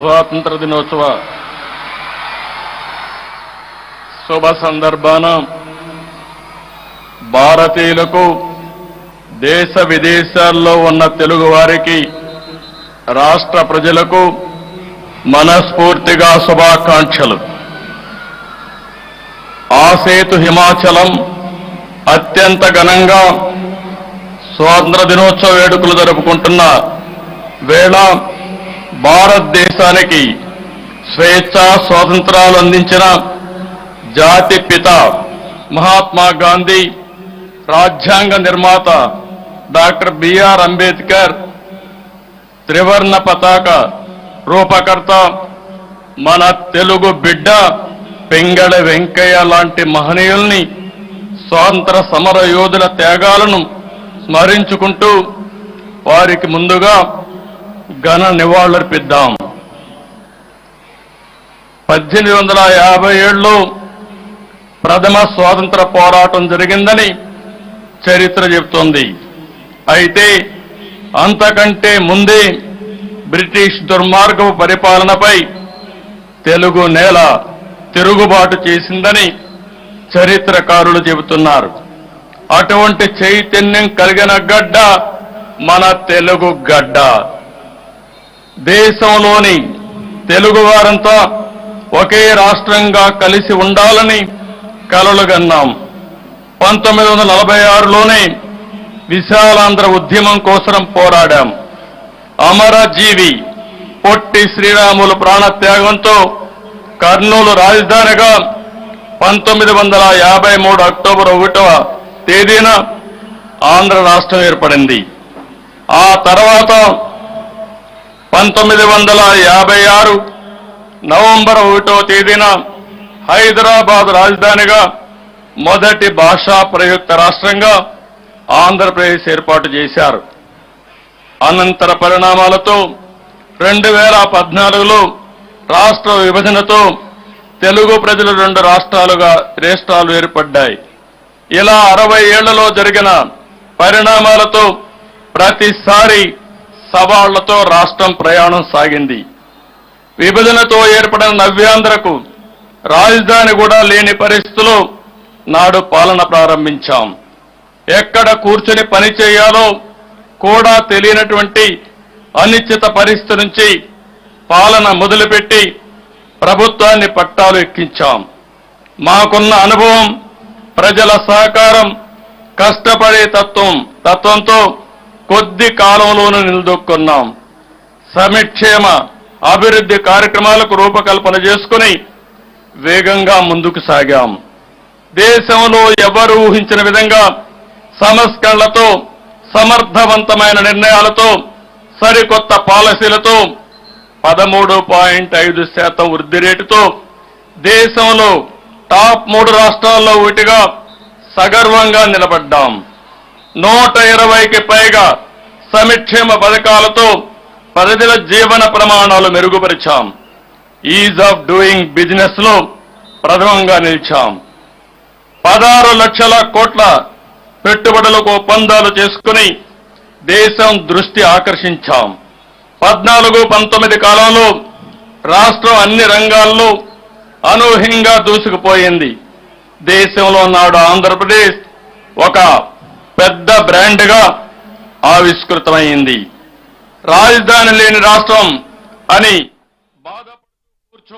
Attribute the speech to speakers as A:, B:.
A: స్వాతంత్ర దినోత్సవ శుభ సందర్భాన భారతీయులకు దేశ విదేశాల్లో ఉన్న తెలుగు వారికి రాష్ట్ర ప్రజలకు మనస్ఫూర్తిగా శుభాకాంక్షలు. ఆసేతు హిమాచలం అత్యంత ఘనంగా స్వాతంత్ర దినోత్సవ వేడుకలు జరుపుకుంటున్న వేళ భారతదేశానికి స్వేచ్ఛ స్వాతంత్రాలు అందించిన జాతి పిత మహాత్మా గాంధీ, రాజ్యాంగ నిర్మాత డాక్టర్ బిఆర్ అంబేద్కర్, త్రివర్ణ పతాక రూపకర్త మన తెలుగు బిడ్డ పెంగళ వెంకయ్య లాంటి మహనీయుల్ని, స్వాతంత్ర సమర యోధుల త్యాగాలను స్మరించుకుంటూ వారికి ముందుగా ఘన నివాళులర్పిద్దాం. 1857లో ప్రథమ స్వాతంత్ర పోరాటం జరిగిందని చరిత్ర చెబుతోంది. అయితే అంతకంటే ముందే బ్రిటిష్ దుర్మార్గపు పరిపాలనపై తెలుగు నేల తిరుగుబాటు చేసిందని చరిత్రకారులు చెబుతున్నారు. అటువంటి చైతన్యం కలిగిన గడ్డ మన తెలుగు గడ్డ. దేశంలోని తెలుగు వారంతా ఒకే రాష్ట్రంగా కలిసి ఉండాలని కలలుగన్నాం. 1946లోనే విశాలాంధ్ర ఉద్యమం కోసం పోరాడాం. అమరజీవి పొట్టి శ్రీరాములు ప్రాణత్యాగంతో కర్నూలు రాజధానిగా 1953 అక్టోబర్ 1వ తేదీన ఆంధ్ర రాష్ట్రం ఏర్పడింది. ఆ తర్వాత 1956 నవంబర్ 1వ తేదీన హైదరాబాద్ రాజధానిగా మొదటి భాషా ప్రయుక్త రాష్ట్రంగా ఆంధ్రప్రదేశ్ ఏర్పాటు చేశారు. అనంతర పరిణామాలతో 2014లో రాష్ట్ర విభజనతో తెలుగు ప్రజలు 2 రాష్ట్రాలు ఏర్పడ్డాయి. ఇలా 60 ఏళ్లలో జరిగిన పరిణామాలతో ప్రతిసారి సవాళ్లతో రాష్ట్రం ప్రయాణం సాగింది. విభజనతో ఏర్పడిన నవ్యాంధ్రకు రాజధాని కూడా లేని పరిస్థితుల్లో నాడు పాలన ప్రారంభించాం. ఎక్కడ కూర్చుని పని చేయాలో కూడా తెలియనటువంటి అనిశ్చిత పరిస్థితి నుంచి పాలన మొదలుపెట్టి ప్రభుత్వాన్ని పట్టాలు ఎక్కించాం. మాకున్న అనుభవం, ప్రజల సహకారం, కష్టపడే తత్వంతో కొద్ది కాలంలోనూ నిలదొక్కున్నాం. సంక్షేమ అభివృద్ధి కార్యక్రమాలకు రూపకల్పన చేసుకుని వేగంగా ముందుకు సాగాం. దేశంలో ఎవరు ఊహించిన విధంగా సంస్కరణలతో, సమర్థవంతమైన నిర్ణయాలతో, సరికొత్త పాలసీలతో 13.5% వృద్ధి రేటుతో దేశంలో టాప్ 3 రాష్ట్రాల్లో ఒకటిగా సగర్వంగా నిలబడ్డాం. 120కి పైగా సంక్షేమ పథకాలతో ప్రజల జీవన ప్రమాణాలు మెరుగుపరిచాం. ఈజ్ ఆఫ్ డూయింగ్ బిజినెస్ లో ప్రథమంగా నిలిచాం. 16 లక్షల కోట్ల పెట్టుబడులకు ఒప్పందాలు చేసుకుని దేశం దృష్టి ఆకర్షించాం. 14-19 కాలంలో రాష్ట్రం అన్ని రంగాల్లో అనూహ్యంగా దూసుకుపోయింది. దేశంలో నాడు ఆంధ్రప్రదేశ్ ఒక పెద్ద బ్రాండ్గా ఆవిష్కృతమైంది. రాజధాని లేని రాష్ట్రం అని బాధపడుతూ కూర్చో